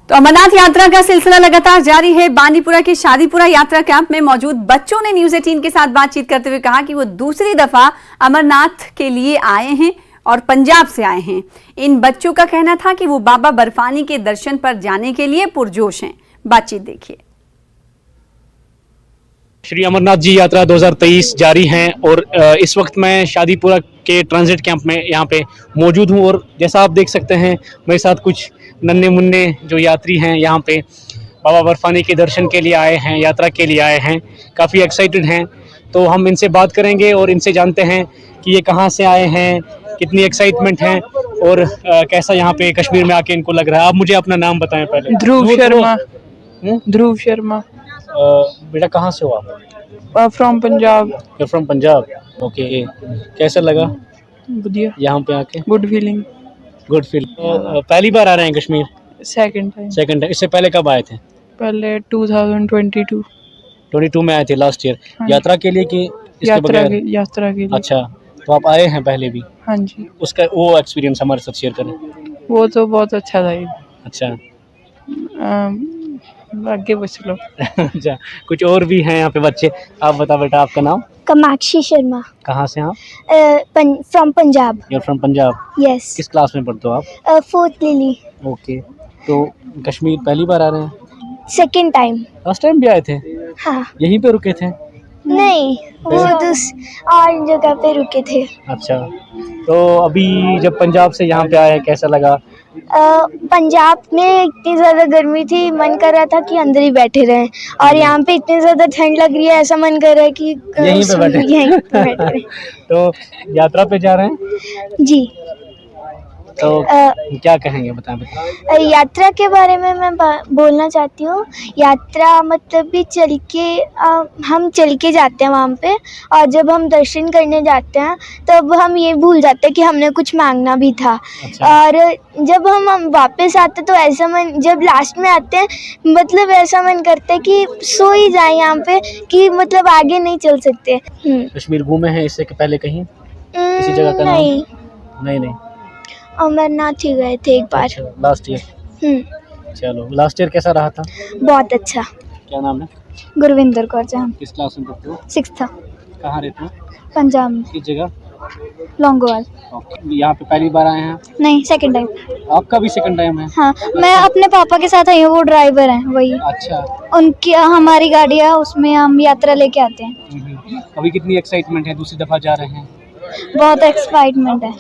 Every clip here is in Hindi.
तो अमरनाथ यात्रा का सिलसिला लगातार जारी है। बांदीपुरा के शादीपुरा यात्रा कैंप में मौजूद बच्चों ने न्यूज़ 18 के साथ बातचीत करते हुए कहा कि वो दूसरी दफा अमरनाथ के लिए आए हैं और पंजाब से आए हैं। इन बच्चों का कहना था कि वो बाबा बर्फानी के दर्शन पर जाने के लिए पुरजोश हैं। बातचीत देखिए। श्री अमरनाथ जी यात्रा 2023 जारी है और इस वक्त मैं शादीपुरा के ट्रांजिट कैंप में यहाँ पे मौजूद हूँ और जैसा आप देख सकते हैं मेरे साथ कुछ नन्हे मुन्ने जो यात्री हैं यहाँ पे बाबा बर्फानी के दर्शन के लिए आए हैं, यात्रा के लिए आए हैं, काफ़ी एक्साइटेड हैं। तो हम इनसे बात करेंगे और इनसे जानते हैं कि ये कहाँ से आए हैं, कितनी एक्साइटमेंट है और कैसा यहाँ पे कश्मीर में आके इनको लग रहा है। आप मुझे अपना नाम बताएं पहले। ध्रुव शर्मा। बेटा कहाँ से हो आप? From Punjab. From Punjab, okay. कैसा लगा बढ़िया, यहाँ पे आके? Good feeling. Good feel. पहली बार आ रहे हैं Kashmir? Second time. Second time. इससे पहले कब आए थे? पहले 2022 में आए थे लास्ट ईयर। हाँ। यात्रा के लिए कि इसके यात्रा बगैर? यात्रा के लिए। अच्छा, तो आप आए हैं पहले भी? हाँ जी। उसका वो एक्सपीरियंस हमारे साथ शेयर करें। वो तो बहुत अच्छा था ये। अच्छा आगे पूछ लो। अच्छा, कुछ और भी हैं यहाँ पे बच्चे। आप बता बेटा, आपका नाम? कामाक्षी शर्मा। कहाँ से आप? From Punjab. You're from Punjab. Yes. किस क्लास में पढ़ते हो आप? Fourth lily. ओके, तो कश्मीर पहली बार आ रहे हैं? Second time. लास्ट टाइम भी आए थे? हाँ। यहीं पे रुके थे? नहीं, वो और जगह पे रुके थे। अच्छा, तो अभी जब पंजाब से यहाँ पे आए कैसा लगा? पंजाब में इतनी ज़्यादा गर्मी थी, मन कर रहा था कि अंदर ही बैठे रहें, और यहाँ पे इतनी ज़्यादा ठंड लग रही है, ऐसा मन कर रहा है कि यहीं पे बैठे रहें। तो यात्रा पे जा रहे हैं जी। तो क्या कहेंगे, बताएं। यात्रा के बारे में मैं बोलना चाहती हूँ। यात्रा मतलब भी चल के हम चल के जाते हैं वहाँ पे, और जब हम दर्शन करने जाते हैं तब हम ये भूल जाते हैं कि हमने कुछ मांगना भी था। अच्छा। और जब हम वापस आते तो ऐसा मन, जब लास्ट में आते हैं मतलब ऐसा मन करता है कि सो ही जाए यहाँ पे, कि मतलब आगे नहीं चल सकते। कश्मीर घूमे हैं इससे पहले कहीं किसी जगह का नाम? नहीं। अमरनाथ ही गए थे एक बार। अच्छा, लास्ट ईयर। चलो, लास्ट ईयर कैसा रहा था? बहुत अच्छा। क्या नाम है? गुरविंदर कौर जहाँ। किस क्लास में पढ़ते हो? 6th। कहाँ रहते हो? पंजाब में। किस जगह? लौंगोवाल। यहाँ पे पहली बार आए हैं? नहीं, सेकंड टाइम। आपका भी सेकंड टाइम है? हाँ, मैं अपने पापा के साथ आई हूँ, वो ड्राइवर हैं वही। अच्छा। उनकी हमारी गाड़ी है, उसमें हम यात्रा लेके आते हैं। अभी कितनी एक्साइटमेंट है, दूसरी दफा जा रहे हैं? बहुत एक्साइटमेंट है।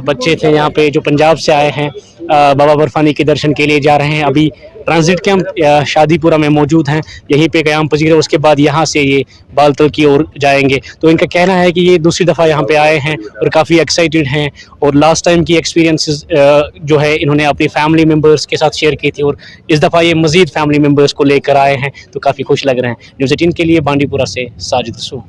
बच्चे थे यहाँ पे जो पंजाब से आए हैं, बाबा बर्फानी के दर्शन के लिए जा रहे हैं। अभी ट्रांजिट कैंप शादीपुरा में मौजूद हैं, यहीं पे क़याम पजीर है। उसके बाद यहाँ से ये बालतल की ओर जाएंगे। तो इनका कहना है कि ये दूसरी दफ़ा यहाँ पे आए हैं और काफ़ी एक्साइटेड हैं, और लास्ट टाइम की एक्सपीरियंसेस जो है इन्होंने अपनी फैमिली मेम्बर्स के साथ शेयर की थी, और इस दफ़ा ये मज़ीद फैमिली मेम्बर्स को लेकर आए हैं, तो काफ़ी खुश लग रहे हैं। न्यूज़ 18 के लिए बांदीपुरा से साजिद रसूल।